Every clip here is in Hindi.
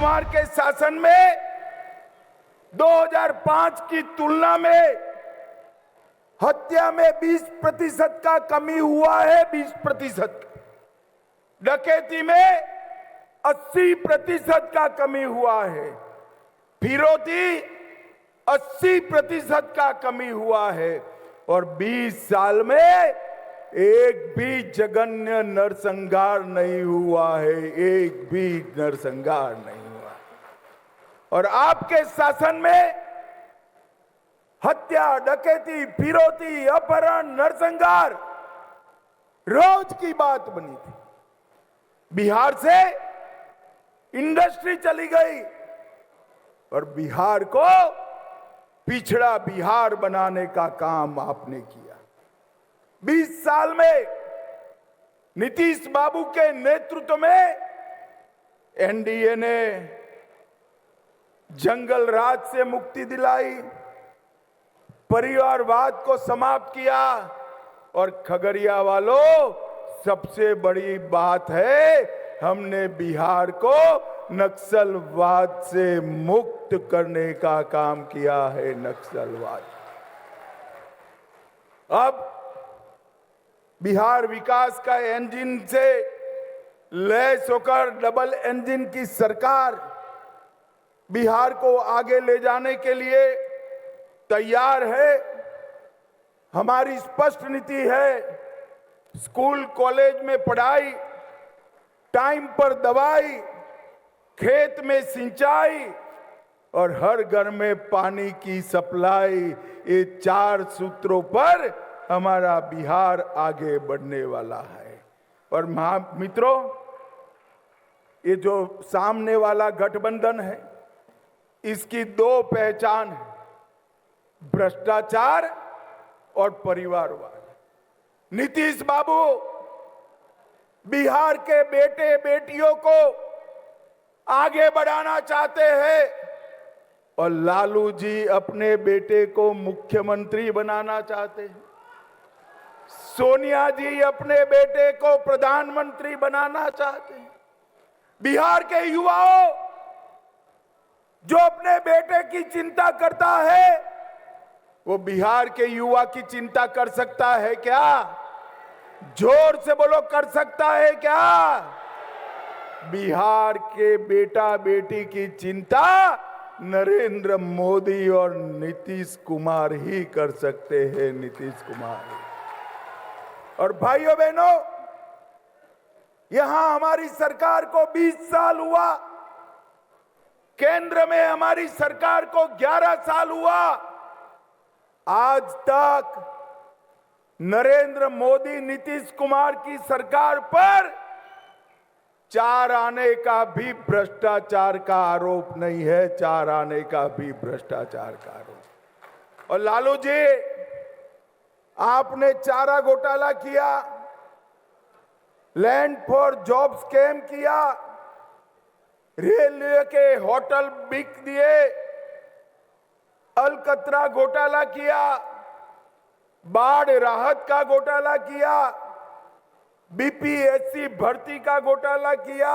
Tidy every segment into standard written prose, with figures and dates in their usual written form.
कुमार के शासन में 2005 की तुलना में हत्या में 20% का कमी हुआ है। 20%। डकैती में 80% का कमी हुआ है। फिरौती 80% का कमी हुआ है। और 20 साल में एक भी जघन्य नरसंहार नहीं हुआ है। एक भी नरसंहार नहीं हुआ। और आपके शासन में हत्या, डकैती, फिरौती, अपहरण, नरसंहार रोज की बात बनी थी। बिहार से इंडस्ट्री चली गई और बिहार को पिछड़ा बिहार बनाने का काम आपने किया। 20 साल में नीतीश बाबू के नेतृत्व में एनडीए ने जंगल राज से मुक्ति दिलाई, परिवारवाद को समाप्त किया। और खगड़िया वालों, सबसे बड़ी बात है, हमने बिहार को नक्सलवाद से मुक्त करने का काम किया है। नक्सलवाद। अब बिहार विकास का इंजन से लैस होकर डबल इंजन की सरकार बिहार को आगे ले जाने के लिए तैयार है। हमारी स्पष्ट नीति है, स्कूल कॉलेज में पढ़ाई, टाइम पर दवाई, खेत में सिंचाई और हर घर में पानी की सप्लाई। ये 4 सूत्रों पर हमारा बिहार आगे बढ़ने वाला है। और मित्रों, ये जो सामने वाला गठबंधन है, इसकी 2 पहचान है, भ्रष्टाचार और परिवारवाद। नीतीश बाबू बिहार के बेटे बेटियों को आगे बढ़ाना चाहते हैं और लालू जी अपने बेटे को मुख्यमंत्री बनाना चाहते हैं। सोनिया जी अपने बेटे को प्रधानमंत्री बनाना चाहते हैं। बिहार के युवाओं, जो अपने बेटे की चिंता करता है, वो बिहार के युवा की चिंता कर सकता है क्या? जोर से बोलो, कर सकता है क्या? बिहार के बेटा बेटी की चिंता नरेंद्र मोदी और नीतीश कुमार ही कर सकते हैं। नीतीश कुमार। और भाइयों बहनों, यहां हमारी सरकार को 20 साल हुआ, केंद्र में हमारी सरकार को 11 साल हुआ। आज तक नरेंद्र मोदी नीतीश कुमार की सरकार पर 4 आने का भी भ्रष्टाचार का आरोप नहीं है। 4 आने का भी भ्रष्टाचार का आरोप। और लालू जी, आपने चारा घोटाला किया, लैंड फॉर जॉब स्कैम किया, रेलवे के होटल बिक दिए, अलकतरा घोटाला किया, बाढ़ राहत का घोटाला किया, बीपीएससी भर्ती का घोटाला किया,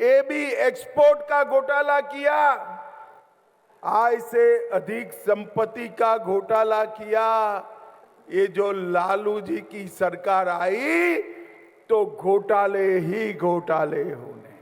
एबी एक्सपोर्ट का घोटाला किया, आय से अधिक संपत्ति का घोटाला किया। ये जो लालू जी की सरकार आई तो घोटाले ही घोटाले होने।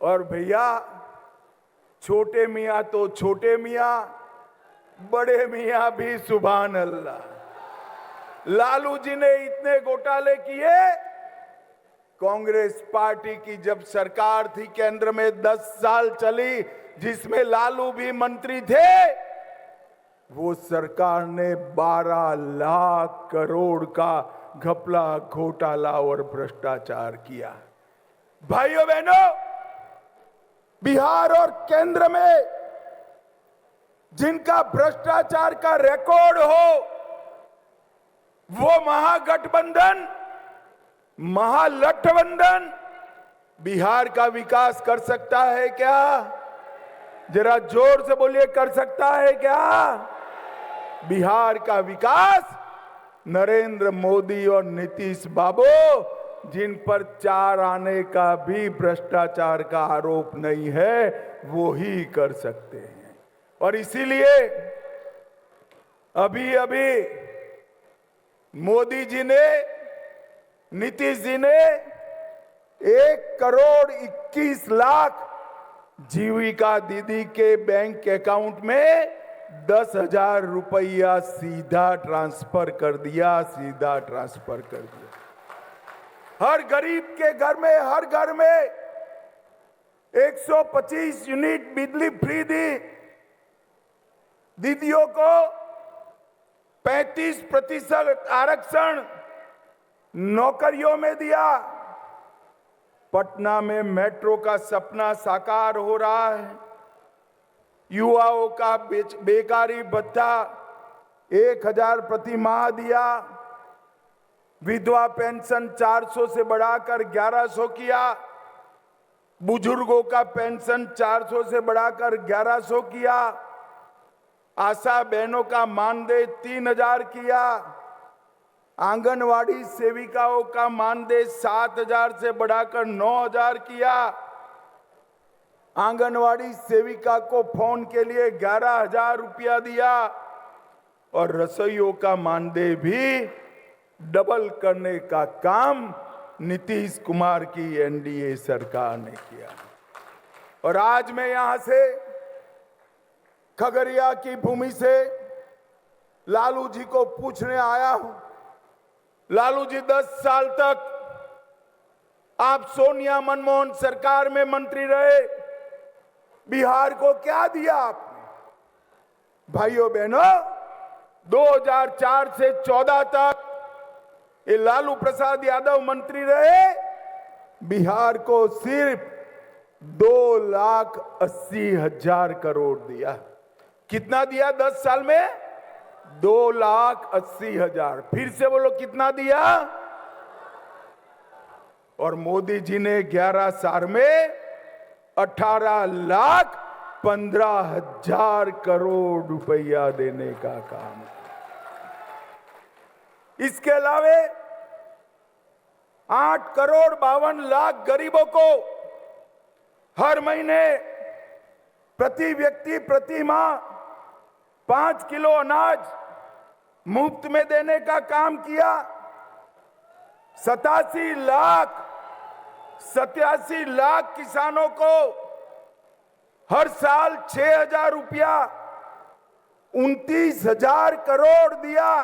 और भैया, छोटे मियां तो छोटे मियां, बड़े मियां भी सुभान अल्लाह। लालू जी ने इतने घोटाले किए। कांग्रेस पार्टी की जब सरकार थी केंद्र में 10 साल चली, जिसमें लालू भी मंत्री थे, वो सरकार ने 12 लाख करोड़ का घपला, घोटाला और भ्रष्टाचार किया। भाइयों बहनों, बिहार और केंद्र में जिनका भ्रष्टाचार का रिकॉर्ड हो, वो महागठबंधन, महागठबंधन बिहार का विकास कर सकता है क्या? जरा जोर से बोलिए, कर सकता है क्या? बिहार का विकास नरेंद्र मोदी और नीतीश बाबू जिन पर 4 आने का भी भ्रष्टाचार का आरोप नहीं है, वो ही कर सकते हैं। और इसीलिए अभी अभी मोदी जी ने, नीतीश जी ने 1,21,00,000 जीविका दीदी के बैंक अकाउंट में 10,000 रुपया सीधा ट्रांसफर कर दिया, सीधा ट्रांसफर कर दिया। हर गरीब के घर में, हर घर में 125 यूनिट बिजली फ्री दी। दीदियों को 35% आरक्षण नौकरियों में दिया। पटना में मेट्रो का सपना साकार हो रहा है। युवाओं का बेकारी भत्ता 1,000 प्रति माह दिया। विधवा पेंशन 400 से बढ़ाकर 1,100 किया। बुजुर्गों का पेंशन 400 से बढ़ाकर 1,100 किया। आशा बहनों का मानदेय 3,000 किया। आंगनवाड़ी सेविकाओं का मानदेय 7,000 से बढ़ाकर 9,000 किया। आंगनवाड़ी सेविका को फोन के लिए 11,000 रुपया दिया। और रसोइयों का मानदेय भी डबल करने का काम नीतीश कुमार की एनडीए सरकार ने किया। और आज मैं यहां से खगड़िया की भूमि से लालू जी को पूछने आया हूं। लालू जी, 10 साल तक आप सोनिया मनमोहन सरकार में मंत्री रहे, बिहार को क्या दिया आपने? भाइयों बहनों, 2004 से 14 तक ये लालू प्रसाद यादव मंत्री रहे, बिहार को सिर्फ 2,80,000 करोड़ दिया। कितना दिया 10 साल में? 2,80,000। फिर से बोलो, कितना दिया? और मोदी जी ने 11 साल में 18,15,000 करोड़ रुपया देने का काम किया। इसके अलावे 8,52,00,000 गरीबों को हर महीने प्रति व्यक्ति प्रति माह 5 किलो अनाज मुफ्त में देने का काम किया। 87 लाख किसानों को हर साल 6,000 रुपया 29,000 करोड़ दिया।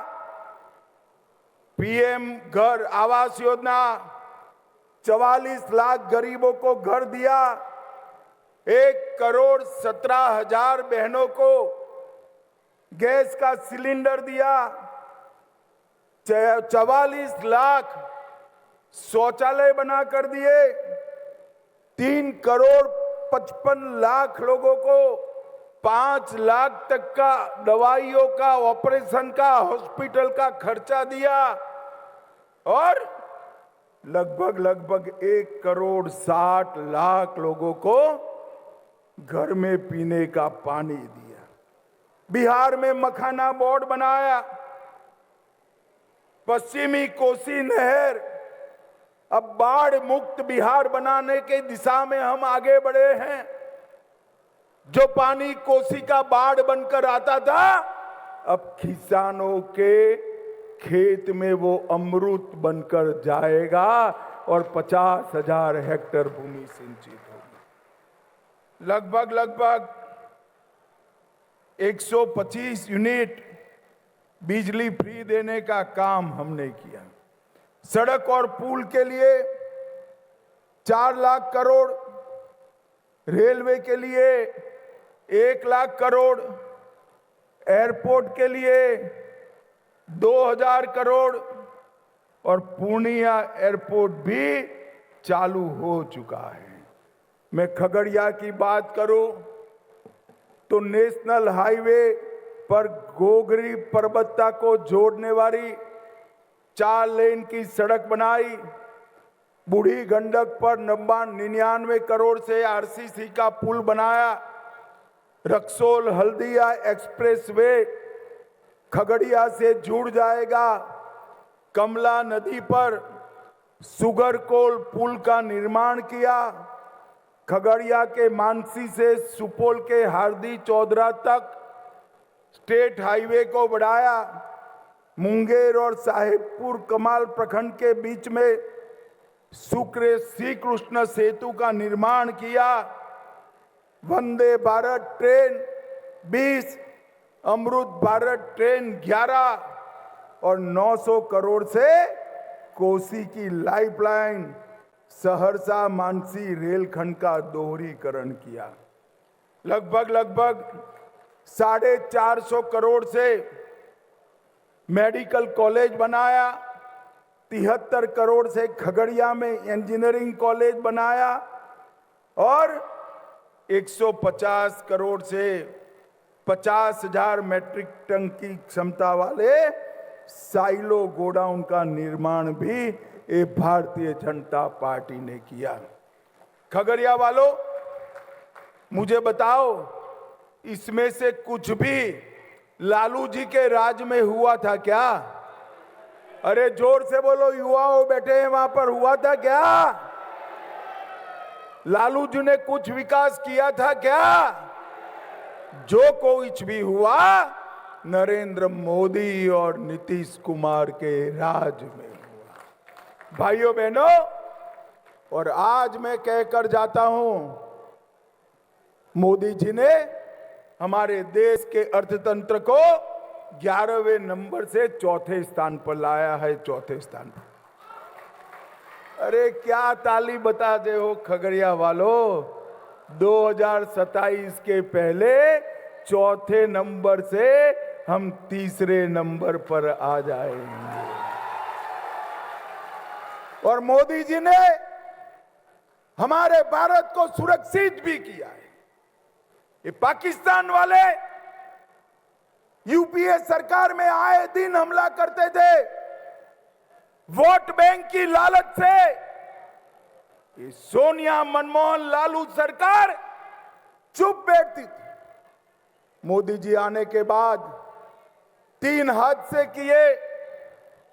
पीएम घर आवास योजना 44 लाख गरीबों को घर दिया। 1,17,000 बहनों को गैस का सिलेंडर दिया। 44 लाख शौचालय बना कर दिए। 3,55,00,000 लोगों को 5 लाख तक का दवाइयों का, ऑपरेशन का, हॉस्पिटल का खर्चा दिया। और लगभग 1,60,00,000 लोगों को घर में पीने का पानी दिया। बिहार में मखाना बोर्ड बनाया। पश्चिमी कोसी नहर, अब बाढ़ मुक्त बिहार बनाने के दिशा में हम आगे बढ़े हैं। जो पानी कोसी का बाढ़ बनकर आता था, अब किसानों के खेत में वो अमृत बनकर जाएगा और 50,000 हेक्टेयर भूमि सिंचित होगी। लगभग 125 यूनिट बिजली फ्री देने का काम हमने किया। सड़क और पुल के लिए 4 लाख करोड़, रेलवे के लिए 1 लाख करोड़, एयरपोर्ट के लिए 2,000 करोड़ और पूर्णिया एयरपोर्ट भी चालू हो चुका है। मैं खगड़िया की बात करूं तो नेशनल हाईवे पर गोगरी पर्वता को जोड़ने वाली 4 लेन की सड़क बनाई। बूढ़ी गंडक पर 99 करोड़ से आरसीसी का पुल बनाया। रक्सौल हल्दिया एक्सप्रेसवे खगड़िया से जुड़ जाएगा। कमला नदी पर सुगर कोल पुल का निर्माण किया, खगड़िया के मानसी से सुपौल के हार्दी चौधरा तक स्टेट हाईवे को बढ़ाया, मुंगेर और साहेबपुर कमाल प्रखंड के बीच में श्री कृष्ण सेतु का निर्माण किया, वंदे भारत ट्रेन 20, अमृत भारत ट्रेन 11 और 900 करोड़ से कोसी की लाइफलाइन सहरसा मानसी रेलखंड का दोहरीकरण किया। लगभग 450 करोड़ से मेडिकल कॉलेज बनाया, 73 करोड़ से खगड़िया में इंजीनियरिंग कॉलेज बनाया और 150 करोड़ से 50,000 मैट्रिक टन की क्षमता वाले साइलो गोडाउन का निर्माण भी ये भारतीय जनता पार्टी ने किया। खगड़िया वालों, मुझे बताओ, इसमें से कुछ भी लालू जी के राज में हुआ था क्या? अरे जोर से बोलो, युवाओं बैठे हैं वहां पर, हुआ था क्या? लालू जी ने कुछ विकास किया था क्या? जो कुछ भी हुआ नरेंद्र मोदी और नीतीश कुमार के राज में हुआ। भाइयों बहनों, और आज मैं कहकर जाता हूं, मोदी जी ने हमारे देश के अर्थतंत्र को 11वें नंबर से 4थे स्थान पर लाया है, 4थे स्थान पर। अरे क्या ताली बताते हो खगड़िया वालों, 2027 के पहले 4थे नंबर से हम 3रे नंबर पर आ जाएंगे। और मोदी जी ने हमारे भारत को सुरक्षित भी किया है। ये पाकिस्तान वाले यूपीए सरकार में आए दिन हमला करते थे, वोट बैंक की लालच से। ये सोनिया, मनमोहन, लालू सरकार चुप बैठती थी। मोदी जी आने के बाद 3 हादसे किए,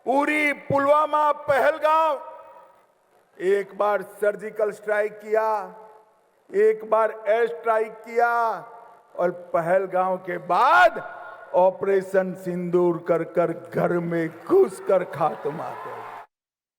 उरी, पुलवामा, पहलगांव। एक बार सर्जिकल स्ट्राइक किया, एक बार एयर स्ट्राइक किया और पहलगांव के बाद ऑपरेशन सिंदूर कर घर में घुसकर खात्मा कर